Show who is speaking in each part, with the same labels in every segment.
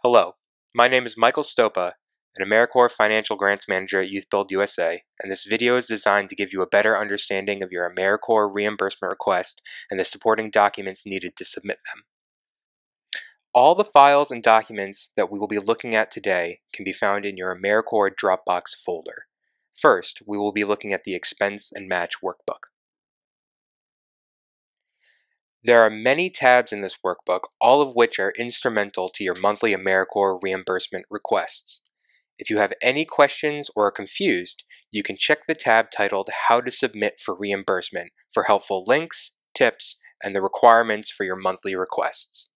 Speaker 1: Hello, my name is Michael Stopa, an AmeriCorps Financial Grants Manager at YouthBuild USA, and this video is designed to give you a better understanding of your AmeriCorps reimbursement request and the supporting documents needed to submit them. All the files and documents that we will be looking at today can be found in your AmeriCorps Dropbox folder. First, we will be looking at the Expense and Match Workbook. There are many tabs in this workbook, all of which are instrumental to your monthly AmeriCorps reimbursement requests. If you have any questions or are confused, you can check the tab titled How to Submit for Reimbursement for helpful links, tips, and the requirements for your monthly requests.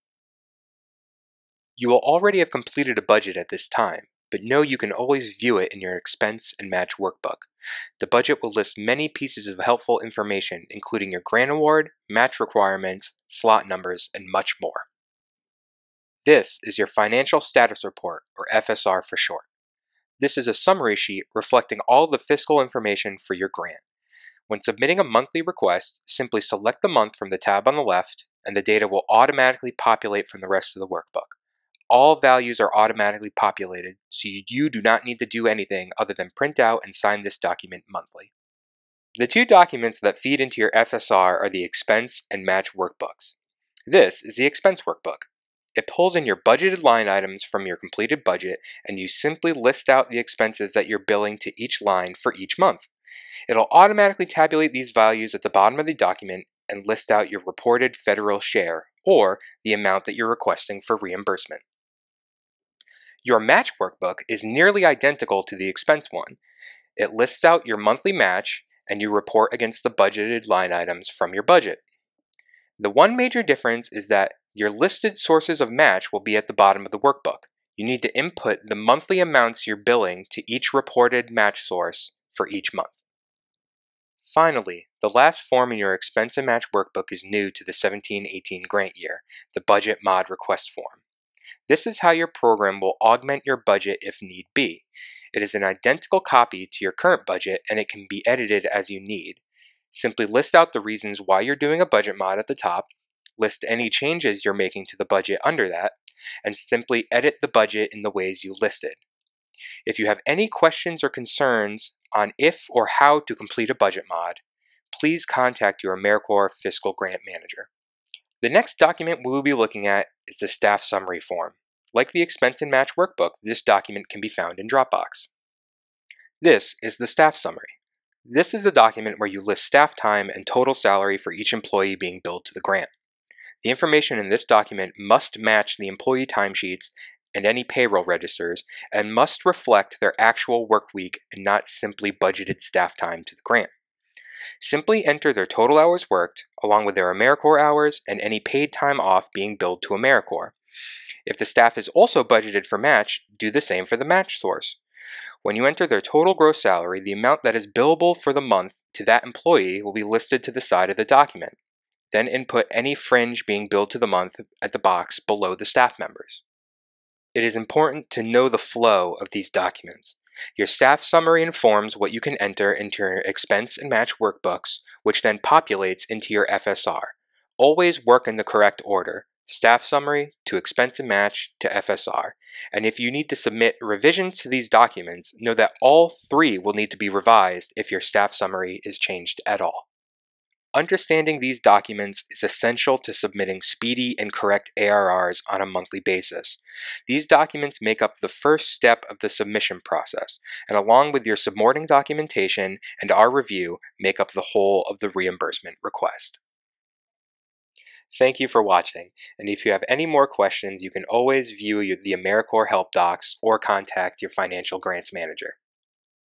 Speaker 1: You will already have completed a budget at this time, but know you can always view it in your Expense and Match workbook. The budget will list many pieces of helpful information, including your grant award, match requirements, slot numbers, and much more. This is your Financial Status Report, or FSR for short. This is a summary sheet reflecting all the fiscal information for your grant. When submitting a monthly request, simply select the month from the tab on the left, and the data will automatically populate from the rest of the workbook. All values are automatically populated, so you do not need to do anything other than print out and sign this document monthly. The two documents that feed into your FSR are the Expense and Match workbooks. This is the Expense workbook. It pulls in your budgeted line items from your completed budget, and you simply list out the expenses that you're billing to each line for each month. It'll automatically tabulate these values at the bottom of the document and list out your reported federal share, or the amount that you're requesting for reimbursement. Your Match workbook is nearly identical to the expense one. It lists out your monthly match, and you report against the budgeted line items from your budget. The one major difference is that your listed sources of match will be at the bottom of the workbook. You need to input the monthly amounts you're billing to each reported match source for each month. Finally, the last form in your Expense and Match workbook is new to the 17-18 grant year, the Budget Mod Request form. This is how your program will augment your budget if need be. It is an identical copy to your current budget, and it can be edited as you need. Simply list out the reasons why you're doing a budget mod at the top, list any changes you're making to the budget under that, and simply edit the budget in the ways you listed. If you have any questions or concerns on if or how to complete a budget mod, please contact your AmeriCorps Fiscal Grant Manager. The next document we will be looking at is the Staff Summary form. Like the Expense and Match workbook, this document can be found in Dropbox. This is the Staff Summary. This is the document where you list staff time and total salary for each employee being billed to the grant. The information in this document must match the employee timesheets and any payroll registers, and must reflect their actual work week and not simply budgeted staff time to the grant. Simply enter their total hours worked, along with their AmeriCorps hours and any paid time off being billed to AmeriCorps. If the staff is also budgeted for match, do the same for the match source. When you enter their total gross salary, the amount that is billable for the month to that employee will be listed to the side of the document. Then input any fringe being billed to the month at the box below the staff members. It is important to know the flow of these documents. Your staff summary informs what you can enter into your Expense and Match workbooks, which then populates into your FSR. Always work in the correct order: staff summary to Expense and Match to FSR. And if you need to submit revisions to these documents, know that all three will need to be revised if your staff summary is changed at all. Understanding these documents is essential to submitting speedy and correct ARRs on a monthly basis. These documents make up the first step of the submission process, and along with your supporting documentation and our review, make up the whole of the reimbursement request. Thank you for watching, and if you have any more questions, you can always view the AmeriCorps help docs or contact your financial grants manager.